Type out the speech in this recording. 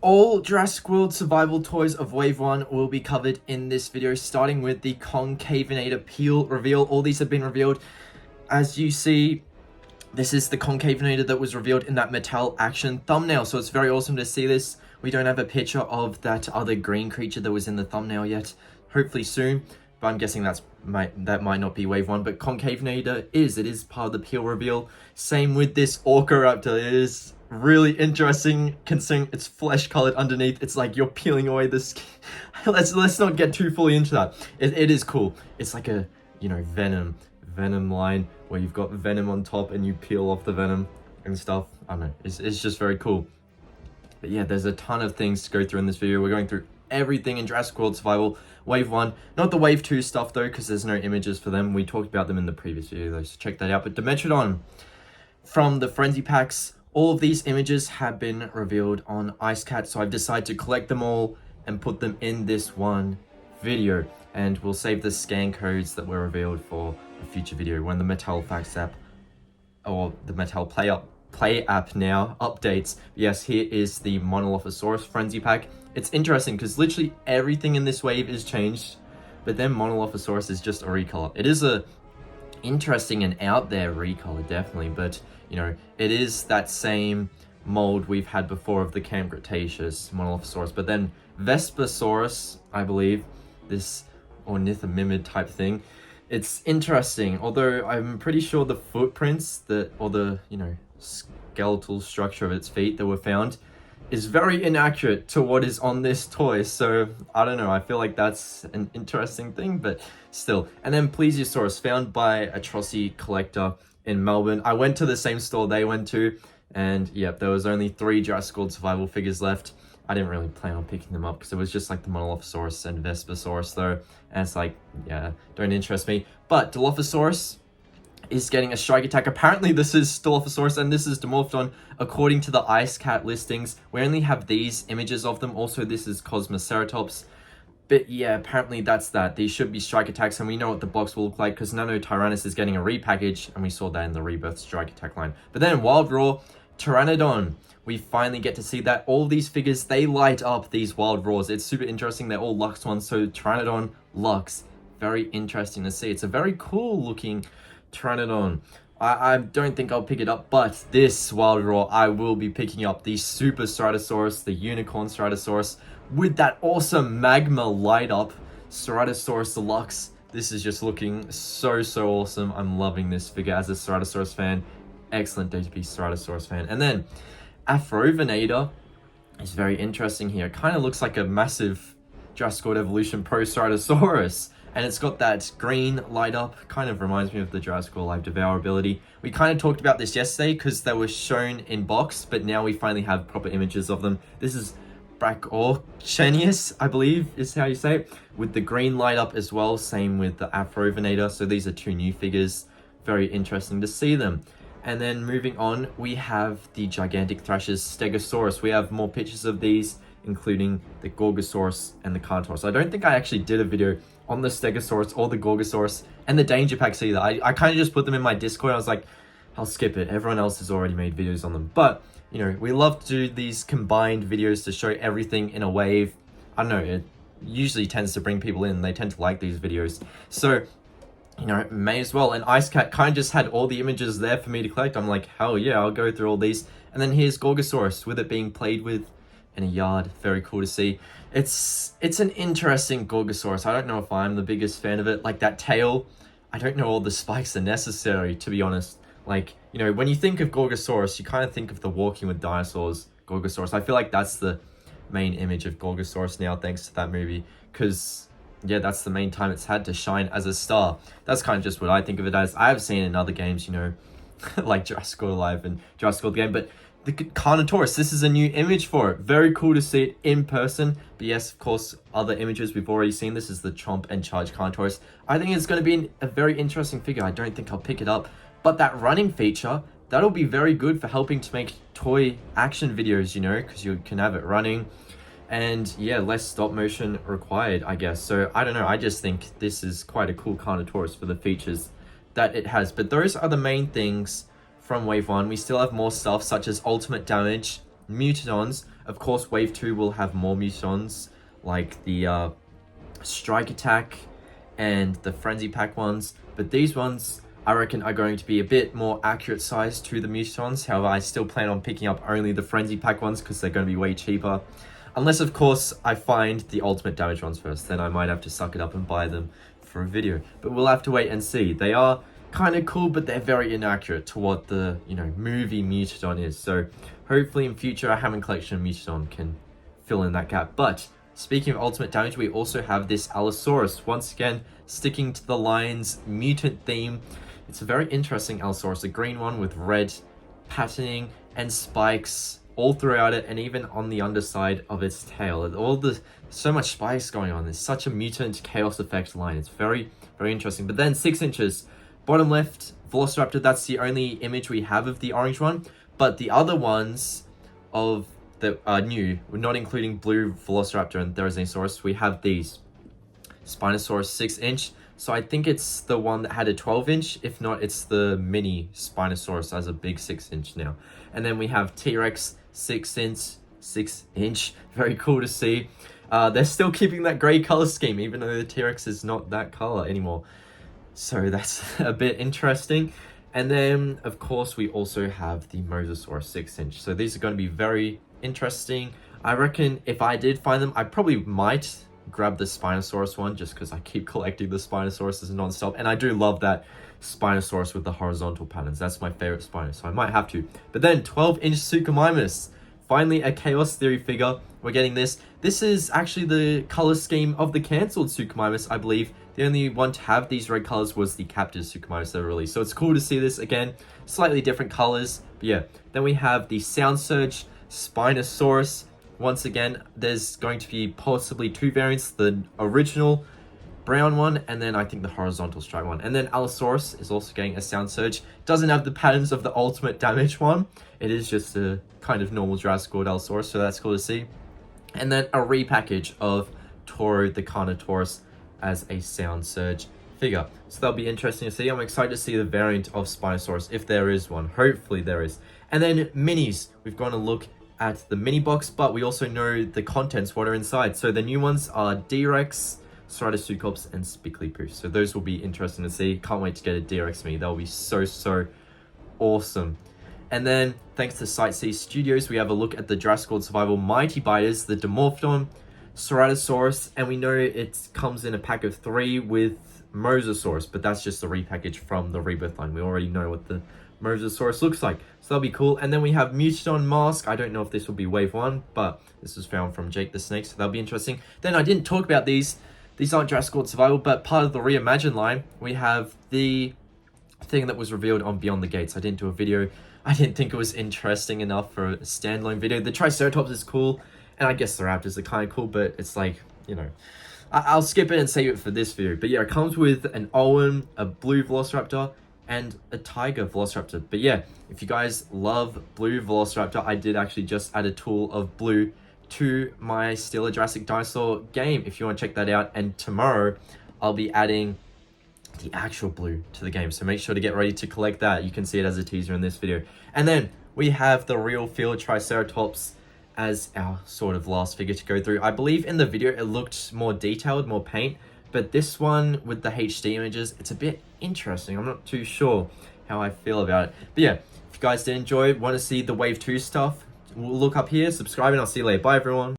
All Jurassic World survival toys of Wave 1 will be covered in this video, starting with the Concavenator peel reveal. All these have been revealed. As you see, this is the Concavenator that was revealed in that Mattel action thumbnail, so it's very awesome to see this. We don't have a picture of that other green creature that was in the thumbnail yet. Hopefully soon, but I'm guessing that might not be Wave 1, but Concavenator it is part of the peel reveal. Same with this Orkoraptor. It is really interesting considering it's flesh colored underneath. It's like you're peeling away the skin. let's not get too fully into that. It is cool. It's like a, you know, venom line where you've got venom on top and you peel off the venom and stuff. I don't know, it's just very cool. But yeah, there's a ton of things to go through in this video. We're going through everything in Jurassic World Survival Wave 1, not the Wave 2 stuff though, because there's no images for them. We talked about them in the previous video though, so check that out. But Dimetrodon from the Frenzy Packs, all of these images have been revealed on IceCat, so I've decided to collect them all and put them in this one video. And we'll save the scan codes that were revealed for a future video when the Mattel Facts app, or the Mattel Play app now updates. Yes, here is the Monolophosaurus Frenzy Pack. It's interesting because literally everything in this wave is changed, but then Monolophosaurus is just a recolor. It is a interesting and out there recolor, definitely, but you know, it is that same mold we've had before of the Camp Cretaceous Monolophosaurus. But then Vespersaurus, I believe, this ornithomimid type thing, it's interesting, although I'm pretty sure the footprints or the, you know, skeletal structure of its feet that were found is very inaccurate to what is on this toy. So I don't know, I feel like that's an interesting thing, but still. And then Plesiosaurus, found by a Atrocity collector in Melbourne. I went to the same store they went to, and yep, there was only 3 Jurassic World survival figures left. I didn't really plan on picking them up because it was just like the Monolophosaurus and Vespersaurus though, and it's like, yeah, don't interest me. But Dilophosaurus is getting a strike attack. Apparently this is Dilophosaurus and this is Dimorphodon according to the IceCat listings. We only have these images of them. Also, this is Kosmoceratops. But yeah, apparently that's that. These should be strike attacks, and we know what the box will look like because Nanotyrannus is getting a repackage, and we saw that in the Rebirth strike attack line. But then Wild Raw, Pteranodon, we finally get to see that. All these figures, they light up these Wild Raws. It's super interesting. They're all Lux ones, so Pteranodon, Lux. Very interesting to see. It's a very cool looking Pteranodon. I don't think I'll pick it up, but this Wild Raw I will be picking up. The Super Ceratosaurus, the Unicorn Ceratosaurus, with that awesome magma light up Ceratosaurus Deluxe. This is just looking so awesome. I'm loving this figure as a Ceratosaurus fan. Excellent day to be Ceratosaurus fan. And then Afrovenator is very interesting here. It kind of looks like a massive Jurassic World Evolution Pro Ceratosaurus. And it's got that green light up, kind of reminds me of the Jurassic World Live Devour ability. We kind of talked about this yesterday because they were shown in box, but now we finally have proper images of them. This is Brachauchenius, I believe is how you say it, with the green light up as well. Same with the Afrovenator. So these are 2 new figures. Very interesting to see them. And then moving on, we have the gigantic Thrashers Stegosaurus. We have more pictures of these, including the Gorgosaurus and the Carnotaurus. I don't think I actually did a video on the Stegosaurus or the Gorgosaurus and the Danger Packs either. I kind of just put them in my Discord. I was like, I'll skip it. Everyone else has already made videos on them. But, you know, we love to do these combined videos to show everything in a wave. I don't know, it usually tends to bring people in. They tend to like these videos. So, you know, may as well. And IceCat kind of just had all the images there for me to collect. I'm like, hell yeah, I'll go through all these. And then here's Gorgosaurus with it being played with in a yard. Very cool to see. It's an interesting Gorgosaurus. I don't know if I'm the biggest fan of it. Like that tail, I don't know all the spikes are necessary, to be honest. Like, you know, when you think of Gorgosaurus, you kind of think of the Walking with Dinosaurs Gorgosaurus. I feel like that's the main image of Gorgosaurus now, thanks to that movie. Because, yeah, that's the main time it's had to shine as a star. That's kind of just what I think of it as. I have seen it in other games, you know, like Jurassic World Live and Jurassic World Game, but the Carnotaurus, this is a new image for it. Very cool to see it in person. But yes, of course, other images we've already seen. This is the Chomp and Charge Carnotaurus. I think it's going to be a very interesting figure. I don't think I'll pick it up. But that running feature, that'll be very good for helping to make toy action videos, you know, because you can have it running. And yeah, less stop motion required, I guess. So I don't know. I just think this is quite a cool Carnotaurus for the features that it has. But those are the main things from Wave 1. We still have more stuff such as Ultimate Damage, Mutadons, Of course, Wave 2 will have more Mutadons, like the Strike Attack and the Frenzy Pack ones, but these ones I reckon are going to be a bit more accurate size to the Mutadons. However, I still plan on picking up only the Frenzy Pack ones because they're going to be way cheaper. Unless, of course, I find the ultimate damage ones first, then I might have to suck it up and buy them for a video. But we'll have to wait and see. They are kind of cool, but they're very inaccurate to what the, movie Mutadon is. So hopefully in future, a Hammond collection of Mutadon can fill in that gap. But speaking of ultimate damage, we also have this Allosaurus. Once again, sticking to the Lion's mutant theme. It's a very interesting Allosaurus, a green one with red patterning and spikes all throughout it, and even on the underside of its tail. So much spikes going on. It's such a mutant chaos effect line. It's very, very interesting. But then 6 inches, bottom left, Velociraptor. That's the only image we have of the orange one. But the other ones of that are new, we're not including blue Velociraptor and Thrasher, we have these. Spinosaurus 6 inch. So I think it's the one that had a 12 inch. If not, it's the mini Spinosaurus as a big 6 inch now. And then we have T-Rex 6 inch. Very cool to see. They're still keeping that gray color scheme, even though the T-Rex is not that color anymore. So that's a bit interesting. And then, of course, we also have the Mosasaurus 6 inch. So these are going to be very interesting. I reckon if I did find them, I probably might grab the Spinosaurus one just because I keep collecting the Spinosauruses non-stop. And I do love that Spinosaurus with the horizontal patterns. That's my favorite Spino, so I might have to. But then 12-inch Suchomimus. Finally, a Chaos Theory figure. We're getting this. This is actually the color scheme of the cancelled Suchomimus, I believe. The only one to have these red colors was the captive Suchomimus that were released. So it's cool to see this again. Slightly different colors. But yeah, then we have the Sound Surge Spinosaurus. Once again, there's going to be possibly 2 variants. The original brown one, and then I think the horizontal stripe one. And then Allosaurus is also getting a Sound Surge. Doesn't have the patterns of the ultimate damage one. It is just a kind of normal Jurassic World Allosaurus, so that's cool to see. And then a repackage of Toro the Carnotaurus as a Sound Surge figure. So that'll be interesting to see. I'm excited to see the variant of Spinosaurus, if there is one. Hopefully there is. And then minis. We've gone to look at the mini box, but we also know the contents, what are inside. So the new ones are D-Rex, Ceratosaurus, and Spicklypoo. So those will be interesting to see. Can't wait to get a D-Rex mini. That will be so awesome. And then, thanks to Sightsee Studios, we have a look at the Jurassic World Survival Mighty Biters, the Dimorphodon, Ceratosaurus, and we know it comes in a pack of 3 with Mosasaurus, but that's just the repackage from the Rebirth line. We already know what the Mosasaurus looks like, so that'll be cool. And then we have Mutadon Mask. I don't know if this will be wave 1, but this was found from Jake the Snake, so that'll be interesting. Then I didn't talk about these. These aren't Jurassic World Survival, but part of the Reimagine line, we have the thing that was revealed on Beyond the Gates. I didn't do a video. I didn't think it was interesting enough for a standalone video. The Triceratops is cool, and I guess the Raptors are kind of cool, but it's like, I'll skip it and save it for this video. But yeah, it comes with an Owen, a blue Velociraptor, and a tiger Velociraptor. But yeah, if you guys love blue Velociraptor, I did actually just add a tool of blue to my Steal a Jurassic Dinosaur game, if you want to check that out. And tomorrow, I'll be adding the actual blue to the game, so make sure to get ready to collect that. You can see it as a teaser in this video. And then we have the real field Triceratops as our sort of last figure to go through. I believe in the video it looked more detailed, more paint, but this one with the HD images, it's a bit interesting. I'm not too sure how I feel about it. But yeah, if you guys did enjoy, want to see the Wave 2 stuff, we'll look up here, subscribe, and I'll see you later. Bye everyone.